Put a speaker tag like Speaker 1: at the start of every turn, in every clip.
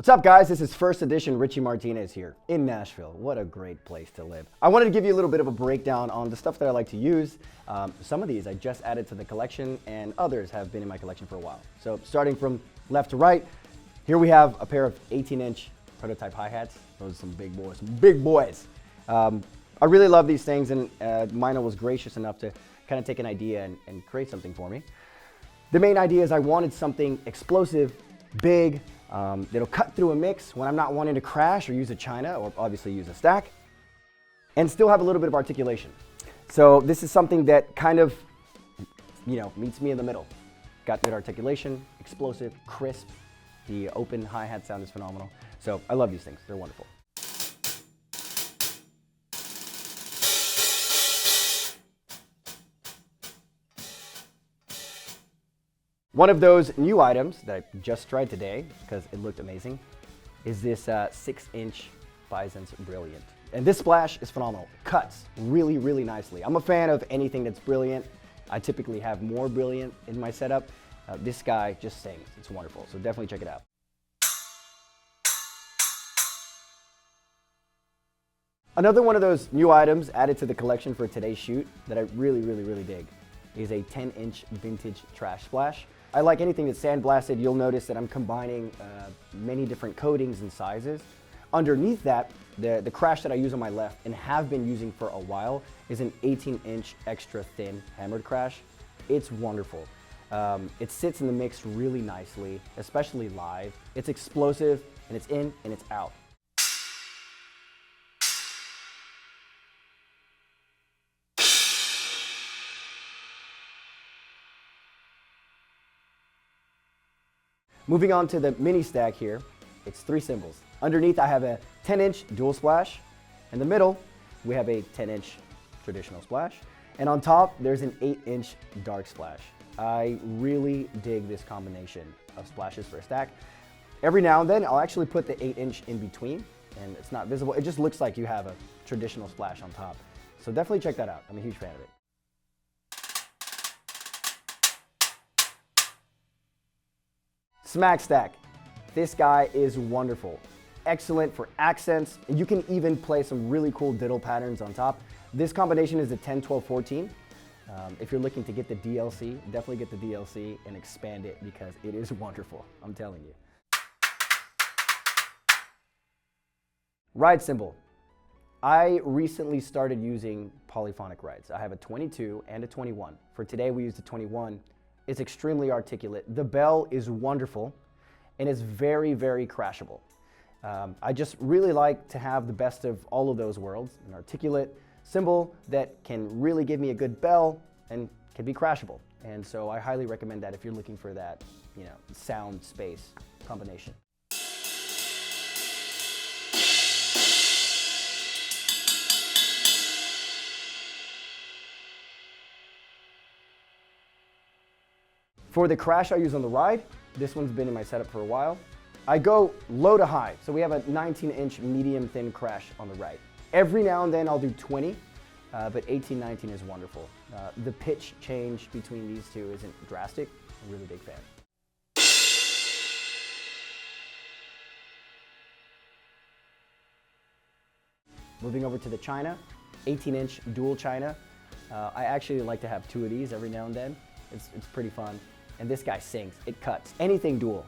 Speaker 1: What's up, guys? This is first edition Richie Martinez here in Nashville. What a great place to live. I wanted to give you a little bit of a breakdown on the stuff that I like to use. Some of these I just added to the collection, and others have been in my collection for a while. So starting from left to right, here we have a pair of 18-inch prototype hi-hats. Those are some big boys, I really love these things, and Meinl was gracious enough to kind of take an idea and create something for me. The main idea is I wanted something explosive, big, that'll cut through a mix when I'm not wanting to crash or use a china, or obviously use a stack, and still have a little bit of articulation. So this is something that kind of, meets me in the middle. Got good articulation, explosive, crisp. The open hi-hat sound is phenomenal. So I love these things, they're wonderful. One of those new items that I just tried today, because it looked amazing, is this 6-inch Byzance Brilliant. And this splash is phenomenal. It cuts really, really nicely. I'm a fan of anything that's brilliant. I typically have more brilliant in my setup. This guy just sings. It's wonderful, so definitely check it out. Another one of those new items added to the collection for today's shoot that I really, really, really dig is a 10-inch Vintage Trash Splash. I like anything that's sandblasted. You'll notice that I'm combining many different coatings and sizes. Underneath that, the crash that I use on my left and have been using for a while is an 18-inch extra thin hammered crash. It's wonderful. It sits in the mix really nicely, especially live. It's explosive, and it's in and it's out. Moving on to the mini stack here, it's 3 cymbals. Underneath I have a 10-inch Dual Splash. In the middle, we have a 10-inch Traditional Splash. And on top, there's an 8-inch Dark Splash. I really dig this combination of splashes for a stack. Every now and then, I'll actually put the 8-inch in between, and it's not visible. It just looks like you have a traditional splash on top. So definitely check that out. I'm a huge fan of it. Smack stack. This guy is wonderful. Excellent for accents. You can even play some really cool diddle patterns on top. This combination is a 10, 12, 14. If you're looking to get the DLC, definitely get the DLC and expand it because it is wonderful, I'm telling you. Ride cymbal. I recently started using polyphonic rides. I have a 22 and a 21. For today, we used the 21. It's extremely articulate. The bell is wonderful, and it's very, very crashable. I just really like to have the best of all of those worlds, an articulate cymbal that can really give me a good bell and can be crashable. And so I highly recommend that if you're looking for that, sound space combination. For the crash I use on the ride, this one's been in my setup for a while. I go low to high, so we have a 19-inch medium thin crash on the right. Every now and then I'll do 20, but 18, 19 is wonderful. The pitch change between these two isn't drastic. I'm a really big fan. Moving over to the china, 18-inch dual china. I actually like to have 2 of these every now and then. It's pretty fun. And this guy sings, it cuts. Anything dual.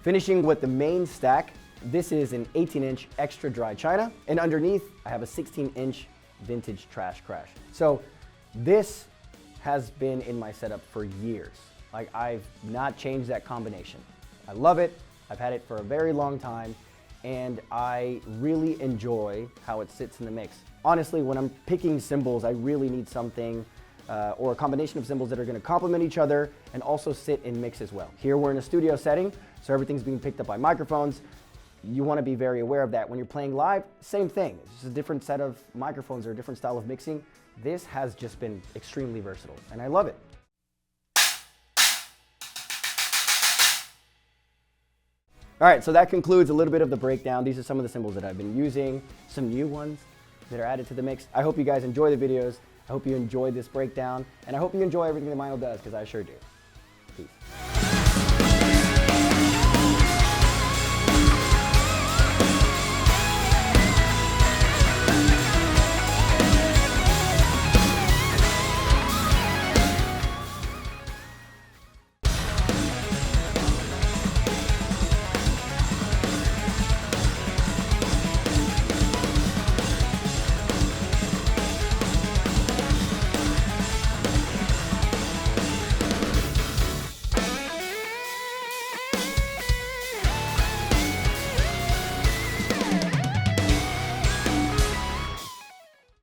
Speaker 1: Finishing with the main stack, this is an 18-inch Extra Dry China, and underneath I have a 16-inch Vintage Trash Crash. So this has been in my setup for years. I've not changed that combination. I love it, I've had it for a very long time, and I really enjoy how it sits in the mix. Honestly, when I'm picking cymbals, I really need something or a combination of cymbals that are going to complement each other and also sit in mix as well. Here we're in a studio setting, so everything's being picked up by microphones. You want to be very aware of that. When you're playing live, same thing. It's just a different set of microphones or a different style of mixing. This has just been extremely versatile, and I love it. All right, so that concludes a little bit of the breakdown. These are some of the cymbals that I've been using, some new ones that are added to the mix. I hope you guys enjoy the videos. I hope you enjoyed this breakdown, and I hope you enjoy everything that Meinl does, because I sure do. Peace.